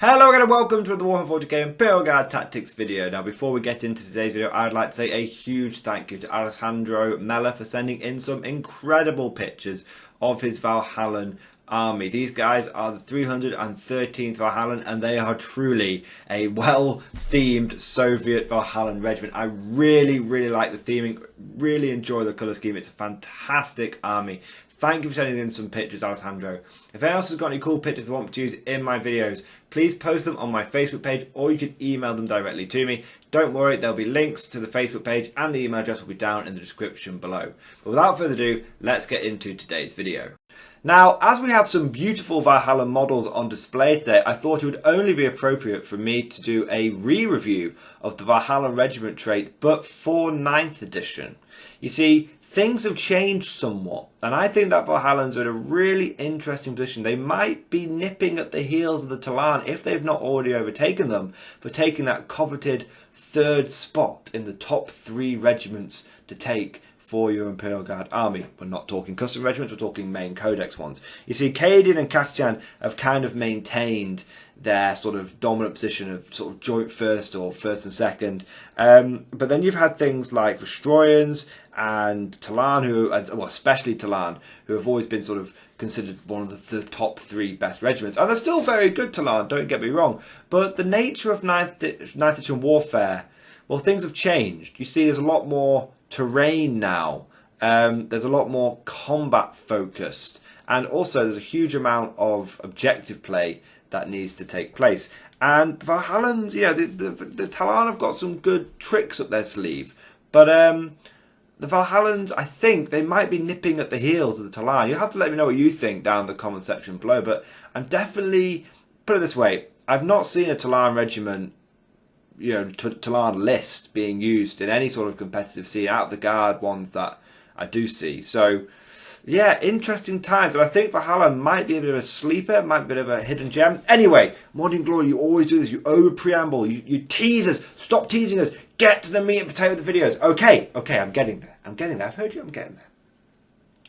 Hello again and welcome to the Warhammer 40k Imperial Guard Tactics video. Now before we get into today's video, I'd like to say a huge thank you to Alessandro Mella for sending in some incredible pictures of his Valhallan army. These guys are the 313th Valhallan and they are truly a well-themed Soviet Valhallan regiment. I really like the theming, really enjoy the colour scheme. It's a fantastic army. Thank you for sending in some pictures, Alessandro. If anyone else has got any cool pictures they want me to use in my videos, please post them on my Facebook page or you can email them directly to me. Don't worry, there'll be links to the Facebook page and the email address will be down in the description below. But without further ado, let's get into today's video. Now, as we have some beautiful Valhallan models on display today, I thought it would only be appropriate for me to do a re-review of the Valhallan Regiment trait, but for 9th edition. You see, things have changed somewhat, and I think that Valhallans are in a really interesting position. They might be nipping at the heels of the Tallarn, if they've not already overtaken them, for taking that coveted 3rd spot in the top 3 regiments to take for your Imperial Guard army. We're not talking custom regiments, we're talking main codex ones. You see, Cadian and Katachan have kind of maintained their sort of dominant position of sort of joint first or first and second. But then you've had things like Vestroyans and Tallarn, well, especially Tallarn, who have always been sort of considered one of the top 3 best regiments. And they're still very good, Tallarn, don't get me wrong. But the nature of 9th edition warfare, well, things have changed. You see, there's a lot more terrain now. There's a lot more combat focused. And also, there's a huge amount of objective play that needs to take place. And Valhallans, you know, the Tallarn have got some good tricks up their sleeve. But the Valhallans, I think, they might be nipping at the heels of the Tallarn. You'll have to let me know what you think down in the comment section below. But I'm definitely, put it this way, I've not seen a Tallarn regiment, you know, Tallarn list being used in any sort of competitive scene out of the Guard ones that I do see. So, yeah, interesting times. And I think Valhallan might be a bit of a sleeper, might be a bit of a hidden gem. Anyway, Mordian Glory, you always do this. You over-preamble. You tease us. Stop teasing us. Get to the meat and potato of the videos. Okay, I'm getting there. I'm getting there. I've heard you. I'm getting there.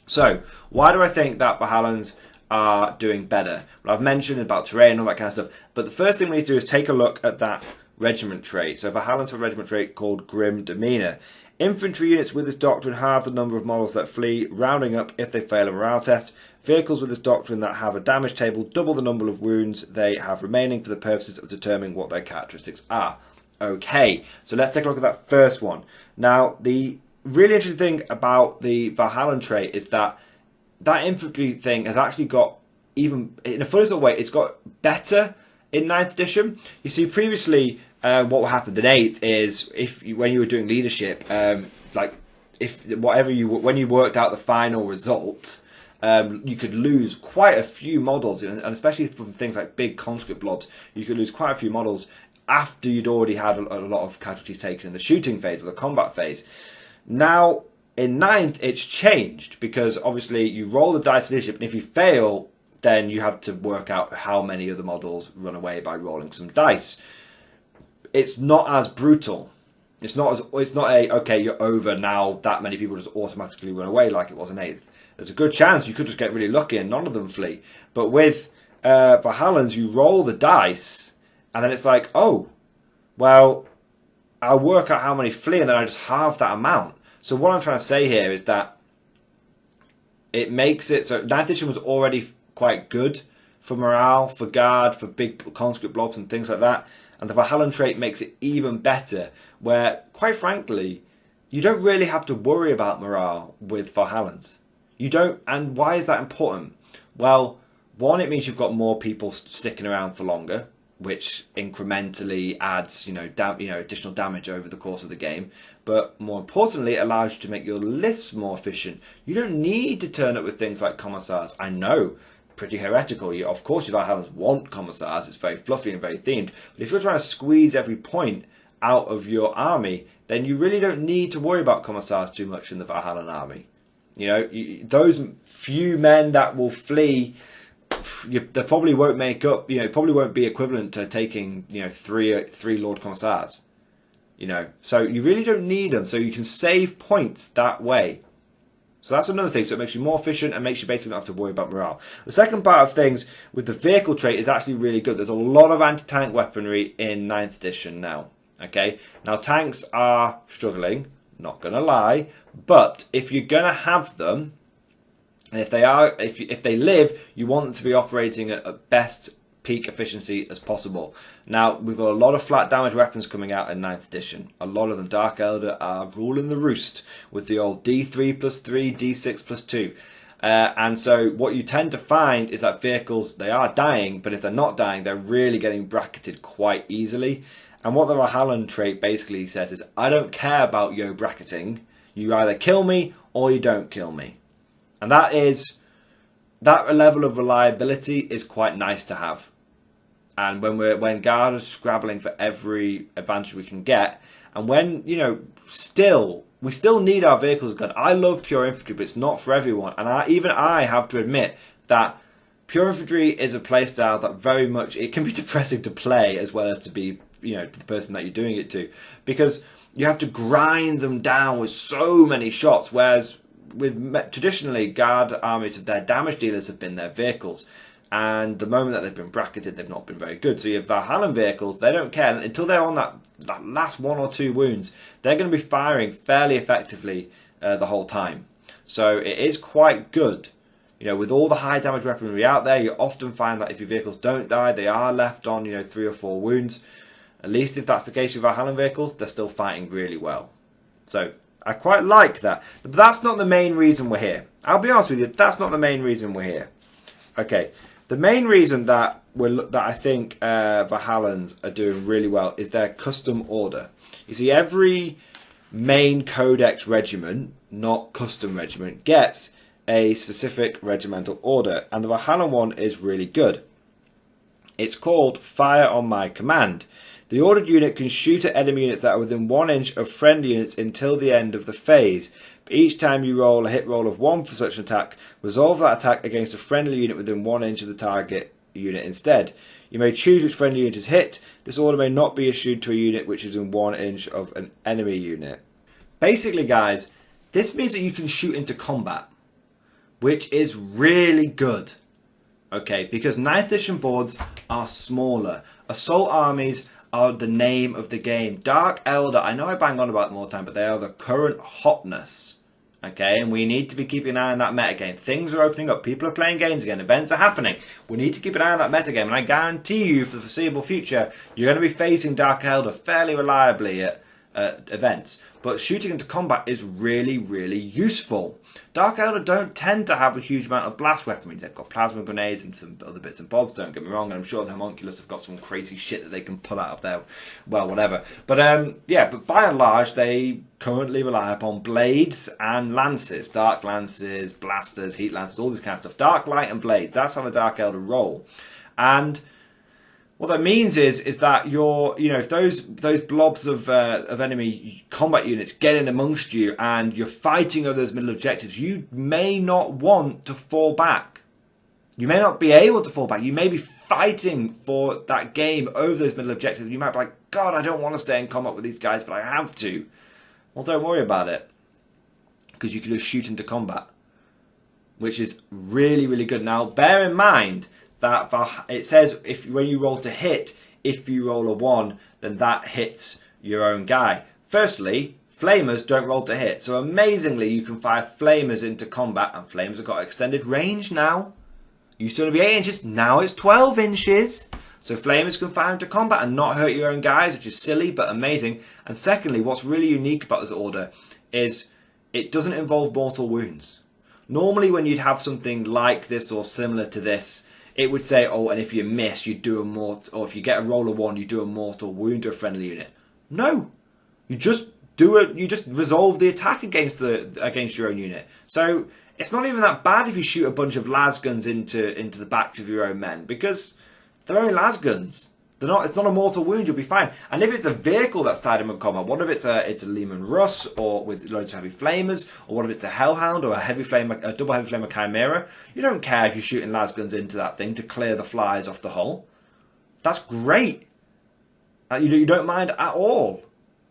So, why do I think that Valhallans are doing better? Well, I've mentioned about terrain and all that kind of stuff. But the first thing we need to do is take a look at that regiment trait. So Valhallans have a regiment trait called Grim Demeanour. Infantry units with this doctrine halve the number of models that flee, rounding up if they fail a morale test. Vehicles with this doctrine that have a damage table double the number of wounds they have remaining for the purposes of determining what their characteristics are. Okay, so let's take a look at that first one. Now, the really interesting thing about the Valhallan trait is that infantry thing has actually got, even in a funny sort of way, it's got better in 9th edition. You see, previously, what happened in 8th is when you were doing leadership, when you worked out the final result, you could lose quite a few models, and especially from things like big conscript blobs, you could lose quite a few models after you'd already had a lot of casualties taken in the shooting phase or the combat phase. Now, in 9th, it's changed because obviously you roll the dice leadership, and if you fail, then you have to work out how many of the models run away by rolling some dice. It's not as brutal. It's not okay, you're over now, that many people just automatically run away like it was in 8th. There's a good chance you could just get really lucky and none of them flee. But with Valhallans, you roll the dice and then it's like, oh, well, I'll work out how many flee and then I just halve that amount. So what I'm trying to say here is that it makes it, so 9th edition was already quite good for morale, for guard, for big conscript blobs and things like that. And the Valhallan trait makes it even better, where, quite frankly, you don't really have to worry about morale with Valhallans. You don't, and why is that important? Well, one, it means you've got more people sticking around for longer, which incrementally adds, additional damage over the course of the game. But more importantly, it allows you to make your lists more efficient. You don't need to turn up with things like commissars. I know, pretty heretical. Of course, your Valhallans want commissars. It's very fluffy and very themed. But if you're trying to squeeze every point out of your army, then you really don't need to worry about commissars too much in the Valhallan army. You know, those few men that will flee, they probably won't make up. Probably won't be equivalent to taking three Lord Commissars. So you really don't need them. So you can save points that way. So that's another thing. So it makes you more efficient and makes you basically not have to worry about morale. The second part of things with the vehicle trait is actually really good. There's a lot of anti-tank weaponry in 9th edition now. Okay, now tanks are struggling, not gonna lie, but if you're gonna have them, and if they live, you want them to be operating at best peak efficiency as possible. Now, we've got a lot of flat damage weapons coming out in 9th edition. A lot of them, Dark Elder, are ruling the roost with the old D3 plus 3, D6 plus 2. And so what you tend to find is that vehicles, they are dying, but if they're not dying, they're really getting bracketed quite easily. And what the Valhallan trait basically says is, I don't care about yo bracketing. You either kill me or you don't kill me. And that level of reliability is quite nice to have. And when Guard is scrabbling for every advantage we can get, and when, you know, we still need our vehicles gun. I love pure infantry, but it's not for everyone. And even I have to admit that pure infantry is a playstyle that very much, it can be depressing to play as well as to be, you know, to the person that you're doing it to, because you have to grind them down with so many shots, whereas traditionally Guard armies, their damage dealers have been their vehicles, and the moment that they've been bracketed, they've not been very good. So your Valhallan vehicles, they don't care until they're on that last 1 or 2 wounds. They're going to be firing fairly effectively the whole time. So it is quite good. You know, with all the high damage weaponry out there, you often find that if your vehicles don't die, they are left on, you know, 3 or 4 wounds. At least if that's the case with Valhallan vehicles, they're still fighting really well. So I quite like that. But that's not the main reason we're here. I'll be honest with you, that's not the main reason we're here. Okay, the main reason that I think Valhallans are doing really well is their custom order. You see, every main codex regiment, not custom regiment, gets a specific regimental order, and the Valhallan one is really good. It's called Fire on My Command. The ordered unit can shoot at enemy units that are within 1 inch of friendly units until the end of the phase. But each time you roll a hit roll of 1 for such an attack, resolve that attack against a friendly unit within 1 inch of the target unit instead. You may choose which friendly unit is hit. This order may not be issued to a unit which is in 1 inch of an enemy unit. Basically, guys, this means that you can shoot into combat, which is really good. Okay, because 9th edition boards are smaller. Assault armies are the name of the game. Dark Elder, I know I bang on about them all the time, but they are the current hotness. Okay, and we need to be keeping an eye on that metagame. Things are opening up. People are playing games again. Events are happening. We need to keep an eye on that metagame. And I guarantee you, for the foreseeable future, you're going to be facing Dark Elder fairly reliably at events. But shooting into combat is really, really useful. Dark Elder don't tend to have a huge amount of blast weaponry. They've got plasma grenades and some other bits and bobs, don't get me wrong, and I'm sure the homunculus have got some crazy shit that they can pull out of there, well, whatever. But yeah, but by and large, they currently rely upon blades and lances, dark lances, blasters, heat lances, all this kind of stuff. Dark light and blades, that's how the Dark Elder roll. And what that means is that if those blobs of enemy combat units get in amongst you and you're fighting over those middle objectives, you may not want to fall back. You may not be able to fall back. You may be fighting for that game over those middle objectives. You might be like, God, I don't want to stay in combat with these guys, but I have to. Well, don't worry about it, because you can just shoot into combat, which is really, really good. Now, bear in mind that it says when you roll to hit, if you roll a 1, then that hits your own guy. Firstly, flamers don't roll to hit, so amazingly you can fire flamers into combat, and flamers have got extended range now. Used to only be 8 inches, now it's 12 inches. So flamers can fire into combat and not hurt your own guys, which is silly but amazing. And secondly, what's really unique about this order is it doesn't involve mortal wounds. Normally when you'd have something like this or similar to this, it would say, oh, and if you miss, you do a mortal, or if you get a roll of 1, you do a mortal wound to a friendly unit. No, you just resolve the attack against your own unit. So it's not even that bad if you shoot a bunch of lasguns into the backs of your own men, because they're only lasguns. It's not a mortal wound. You'll be fine. And if it's a vehicle that's tied in with combat, what if it's a Lehman Russ or with loads of heavy flamers, or what if it's a Hellhound or a double heavy flamer Chimera? You don't care if you're shooting lasguns into that thing to clear the flies off the hull. That's great. You don't mind at all.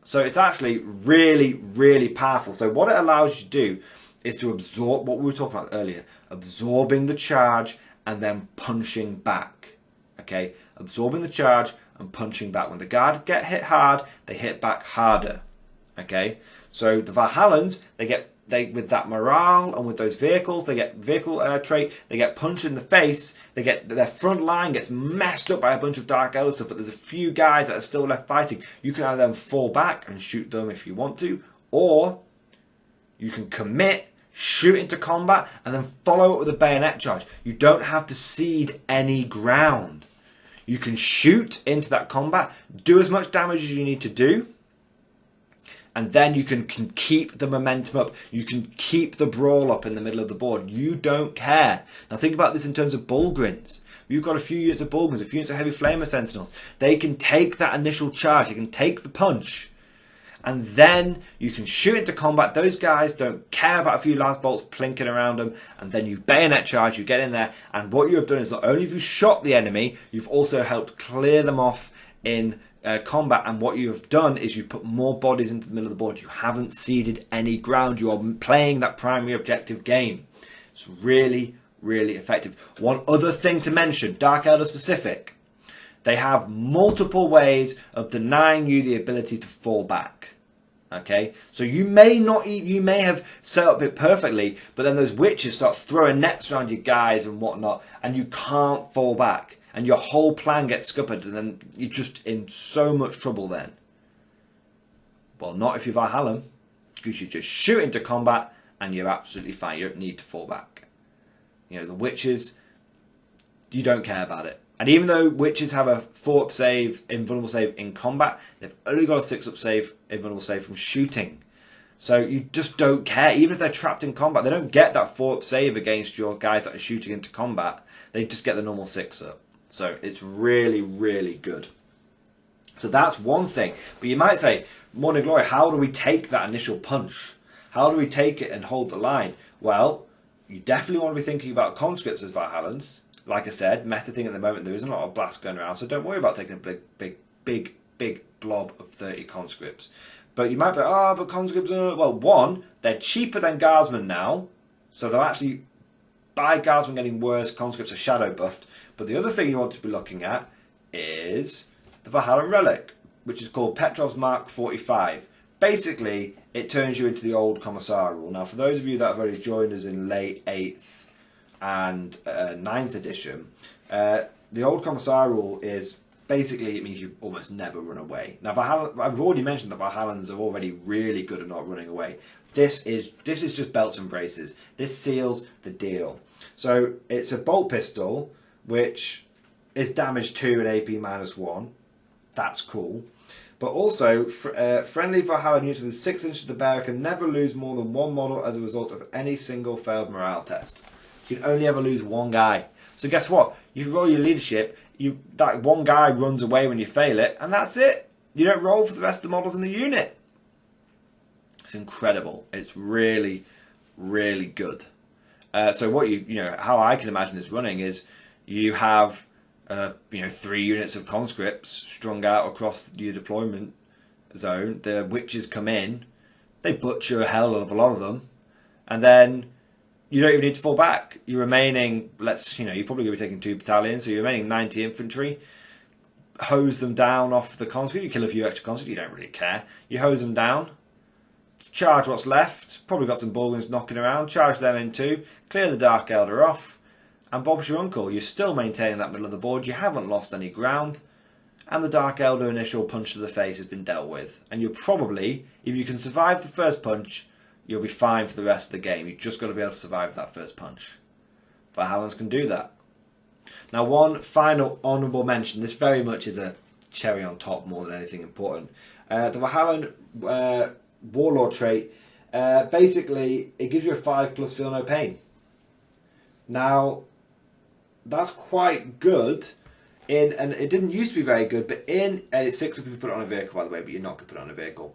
So it's actually really, really powerful. So what it allows you to do is to absorb what we were talking about earlier, absorbing the charge and then punching back. Okay, absorbing the charge and punching back. When the guard get hit hard, they hit back harder. Okay, so the Valhallans, they with that morale and with those vehicles, they get vehicle trait, they get punched in the face, their front line gets messed up by a bunch of Dark Elder stuff, but there's a few guys that are still left fighting. You can either then fall back and shoot them if you want to, or you can commit, shoot into combat, and then follow it with a bayonet charge. You don't have to cede any ground. You can shoot into that combat, do as much damage as you need to do, and then you can keep the momentum up. You can keep the brawl up in the middle of the board. You don't care. Now think about this in terms of Bullgrins. You've got a few units of Bullgrins, a few units of Heavy Flamer Sentinels. They can take that initial charge, they can take the punch, and then you can shoot into combat. Those guys don't care about a few last bolts plinking around them, and then you bayonet charge, you get in there, and what you have done is not only have you shot the enemy, you've also helped clear them off in combat, and what you have done is you've put more bodies into the middle of the board. You haven't ceded any ground. You are playing that primary objective game. It's really, really effective. One other thing to mention, Dark Elder specific. They have multiple ways of denying you the ability to fall back. Okay, so you may have set up it perfectly, but then those witches start throwing nets around your guys and whatnot, and you can't fall back, and your whole plan gets scuppered, and then you're just in so much trouble then. Well, not if you're Valhallan, because you just shoot into combat and you're absolutely fine. You don't need to fall back. You know, the witches, you don't care about it. And even though witches have a 4-up save, invulnerable save in combat, they've only got a 6-up save, invulnerable save from shooting. So you just don't care. Even if they're trapped in combat, they don't get that 4-up save against your guys that are shooting into combat. They just get the normal 6-up. So it's really, really good. So that's one thing. But you might say, Morning Glory, how do we take that initial punch? How do we take it and hold the line? Well, you definitely want to be thinking about conscripts as Valhallans. Like I said, meta thing at the moment, there isn't a lot of blast going around, so don't worry about taking a big blob of 30 conscripts. But you might be, oh, but conscripts are, well, one, they're cheaper than guardsmen now, so they're actually, by guardsmen getting worse, conscripts are shadow buffed. But the other thing you want to be looking at is the Valhallan relic, which is called Petrov's Mark 45. Basically, it turns you into the old Commissar rule. Now, for those of you that have already joined us in late 8th and 9th edition, the old Commissar rule is basically, it means you almost never run away. Now, I've already mentioned that Valhallans are already really good at not running away. This is just belts and braces. This seals the deal. So it's a bolt pistol, which is damage 2 and AP -1. That's cool. But also, friendly Valhalla units within 6 inches of the bearer can never lose more than one model as a result of any single failed morale test. You can only ever lose one guy. So guess what? You roll your leadership, that one guy runs away when you fail it, and that's it. You don't roll for the rest of the models in the unit. It's incredible. It's really, really good. So what how I can imagine this running is you have 3 units of conscripts strung out across your deployment zone. The witches come in, they butcher a hell of a lot of them, and then you don't even need to fall back. You're remaining, you're probably going to be taking 2 battalions, so you're remaining 90 infantry. Hose them down off the conscript. You kill a few extra conscripts, you don't really care. You hose them down, charge what's left, probably got some Bullgrins knocking around, charge them in too, clear the Dark Elder off, and Bob's your uncle. You're still maintaining that middle of the board, you haven't lost any ground, and the Dark Elder initial punch to the face has been dealt with. And you'll probably, if you can survive the first punch, you'll be fine for the rest of the game. You've just got to be able to survive that first punch. Valhallans can do that. Now, one final honourable mention. This very much is a cherry on top more than anything important. The Valhallan Warlord trait, basically, it gives you a 5+ feel no pain. Now, that's quite good. And it didn't used to be very good, but it's 6 if you put it on a vehicle, by the way, but you're not going to put it on a vehicle.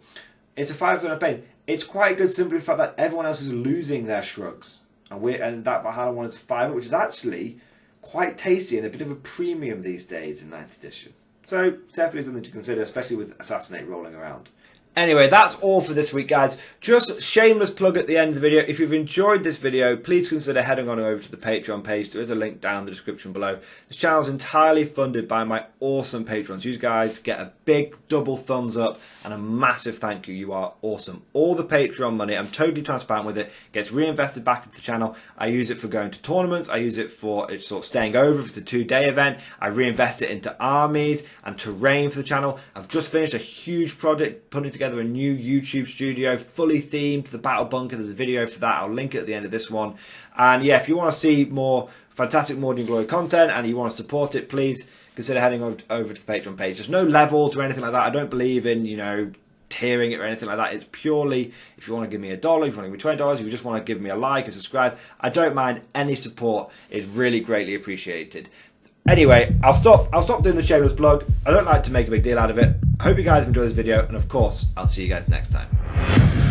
It's a 5 feel no pain. It's quite good simply the fact that everyone else is losing their shrugs. And that Valhalla one is a 5, which is actually quite tasty and a bit of a premium these days in 9th edition. So definitely something to consider, especially with Assassinate rolling around. Anyway, that's all for this week, guys. Just shameless plug at the end of the video. If you've enjoyed this video, please consider heading on over to the Patreon page. There is a link down in the description below. This channel is entirely funded by my awesome patrons. You guys get a big double thumbs up and a massive thank you. You are awesome. All the Patreon money, I'm totally transparent with it, gets reinvested back into the channel. I use it for going to tournaments. I use it for sort of staying over if it's a 2-day event. I reinvest it into armies and terrain for the channel. I've just finished a huge project putting together a new YouTube studio, fully themed to the Battle Bunker. There's a video for that. I'll link it at the end of this one. And yeah, if you want to see more fantastic Mordian Glory content and you want to support it, please consider heading over to the Patreon page. There's no levels or anything like that. I don't believe in, tiering it or anything like that. It's purely if you want to give me $1, if you want to give me $20, if you just want to give me a like and subscribe, I don't mind. Any support is really greatly appreciated. Anyway, I'll stop doing the shameless plug. I don't like to make a big deal out of it. I hope you guys have enjoyed this video, and of course, I'll see you guys next time.